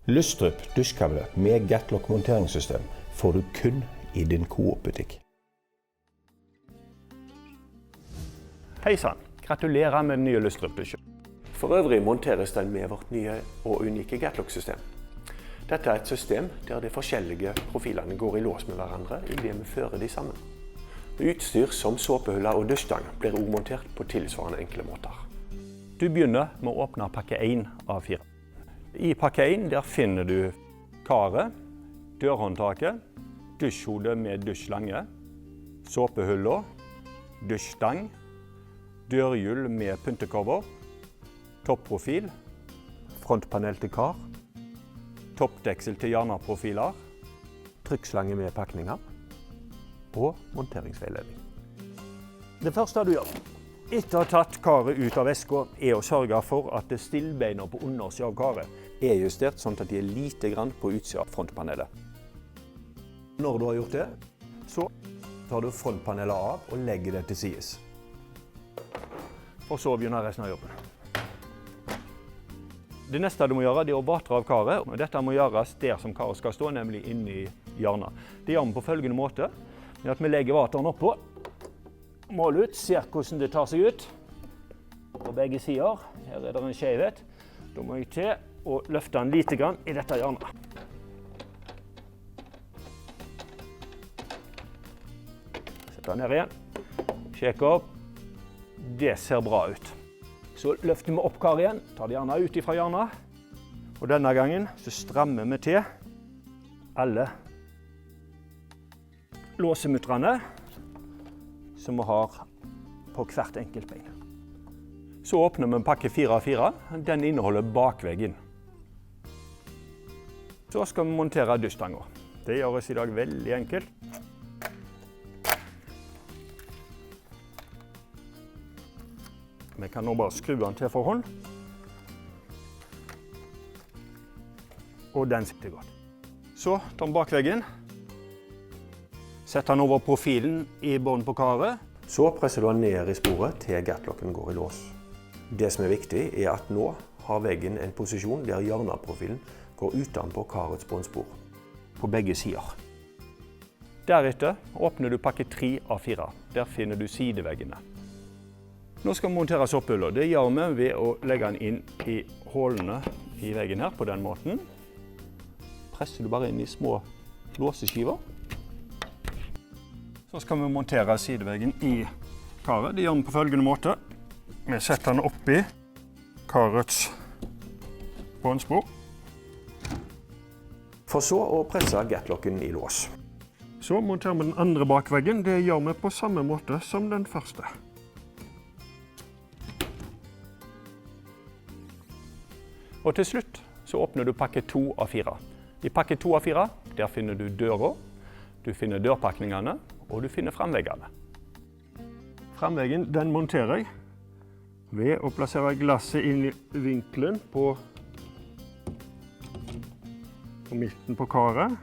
Lystrup dusjkabler med Gatlock monteringssystem får du kun i din Coop-butikk. Hei sann, gratulerer med den nye Lystrup-dusjen. For øvrig monteres den med vårt nye og unike Gatlock-system. Dette er et system der de forskjellige profilene går i lås med hverandre i det vi fører de sammen. Utstyr som såpehuller og dusjstang blir også montert på tilsvarende enkle måter. Du begynner med å åpne pakke 1 av 4. I pakke 1 der finner du karet, dørhåndtaket, dusjhodet med dusjslange, såpehuller, dusjstang, dørhjul med pyntecover, topprofil, frontpanel til kar, toppdeksel til Jana-profiler, Trykkslange med pakninger og monteringsveiledning. Det første du gjør etter å ha tatt karet ut av veska er å sørge for at stillbeina på undersiden av karet Er justert sånn at de er lite grann på utsiden av frontpanelet. Når du har gjort det, så tar du frontpanelet av og legger det til sides. og så begynner resten av jobben. Det neste du må gjøre er å vatre av karet, og dette må gjøres der som karet skal stå, nemlig inne i hjørnet. Det gjør vi på følgende måte, at vi legger vateren oppå, måler ut, ser hvordan det tar seg ut på begge sider. Her er det en skjevhet. Da må jeg til å løfte den lite grann i dette hjørnet. Sett den her igjen. Sjekk opp. Det ser bra ut. Så løfter vi opp karet igjen, tar det gjerne ut fra hjørnet. Og denne gangen så strammer vi til alle låsemutterne som vi har på hvert enkelt bein. Så åpner vi pakke 4 av 4. Den inneholder bakveggen. Så skal vi montere dusjstanger. Det gjøres i dag veldig enkelt. Vi kan nå bare skru den til for hånd. Og den sitter godt. Så tar vi bakveggen. Setter den over profilen i bånd på karet. Så presser du den ned i sporet til gatlocken går i lås. Det som er viktig er at nå har veggen en posisjon der hjørneprofilen går utenpå karets båndspor. På begge sider. Deretter åpner du pakke 3 av 4. Der finner du sideveggene. Nå skal vi montere såpehuller. Det gjør vi ved å legge den inn i hullene i veggen her på den måten. Presser du bare inn i små låseskiver. Så skal vi montere sideveggen i karet. Det gjør vi på følgende måte. Vi setter den oppi karets båndspor. For så å presse gatlocken i lås. Så monterer vi den andre bakveggen. Det gjør vi på samme måte som den første. Og til slutt så åpner du pakke 2 av 4. I pakke 2 av 4 der finner du døra, du finner dørpakningene og du finner framveggene. Framveggen den monterer jeg ved å plassere glasset inn i vinkelen på midten på karet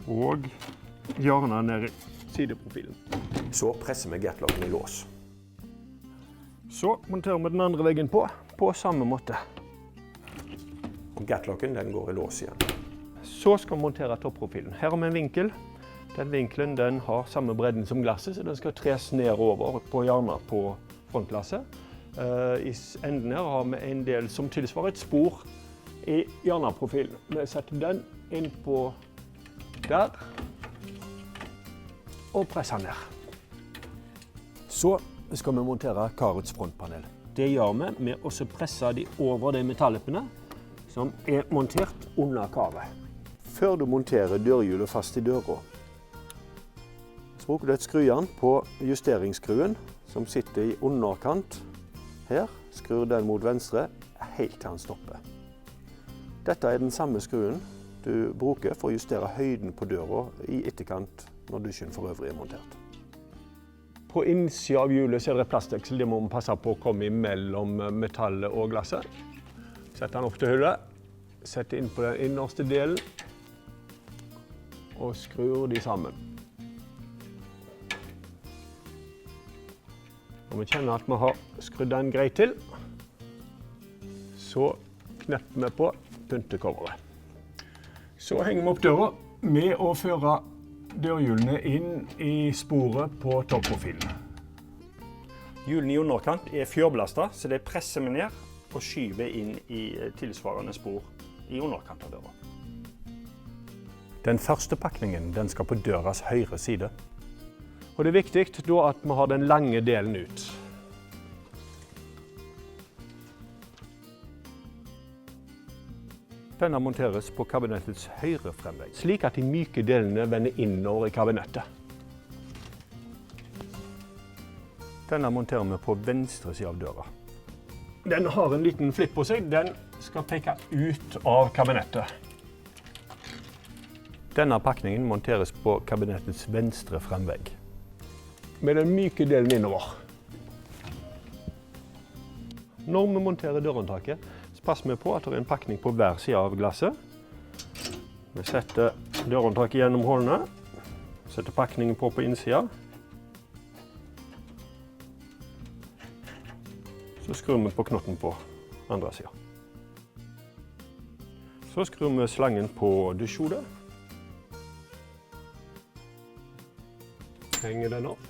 og hjørnet ned i sideprofilen. Så presser vi gatlocken i lås. Så monterer vi den andre veggen på samme måte. Gatlocken den går i lås igjen. Så skal vi montere topprofilen. Her har vi en vinkel. Den vinkelen den har samme bredden som glasset, så den skal tres nedover på hjørnet på frontglasset. I enden her har vi en del som tilsvarer et spor i hjørneprofilen. Vi setter den inn på der og presser ned. Så skal vi montere karets frontpanel. Det gjør vi med å presse de over de metallippene som er montert under karet. Før du monterer dørhjulet fast i døra, så bruker du et skrujern på justeringsskruen som sitter i underkant. Her skrur den mot venstre helt til den stopper. Dette er den samme skruen du bruker for å justere høyden på døra i etterkant når dusjen for øvrig er montert. På innsiden av hjulet så er det plastdeksel. Det må man passe på å komme mellom metallet og glasset. Sett den opp til hullet, sett inn på den innerste delen og skrur de sammen. Når vi kjenner at vi har skrudd den greit til, så knepper vi på pyntekommeret. Så henger vi opp døra med å føre dørhjulene inn i sporet på topprofilen. Hjulene i underkant er fjørbelastet, så det presser vi ned og skyver inn i tilsvarende spor i underkant av døra. Den første pakningen den skal på døras høyre side. Og det er viktig da at vi har den lange delen ut. Denne monteres på kabinettets høyre fremvegg, slik at de myke delene vender innover i kabinettet. Denne monterer vi på venstre side av døra. Den har en liten flipp på seg, den skal peke ut av kabinettet. Denne pakningen monteres på kabinettets venstre fremvegg, med den myke delen innover. Når vi monterer dørhåndtaket, så passer vi på at det er en pakning på hver side av glasset. Vi setter dørhåndtaket gjennom hullene, setter pakningen på innsida. Så skrur vi på knotten på andre sida. Så skrur vi slangen på dusjhodet. Henger den opp.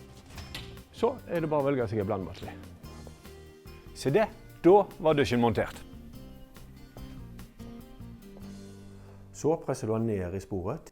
Så er det bare å velge seg en blandebatteri. Se det, da var dusjen montert. Så presser du den ned i sporet.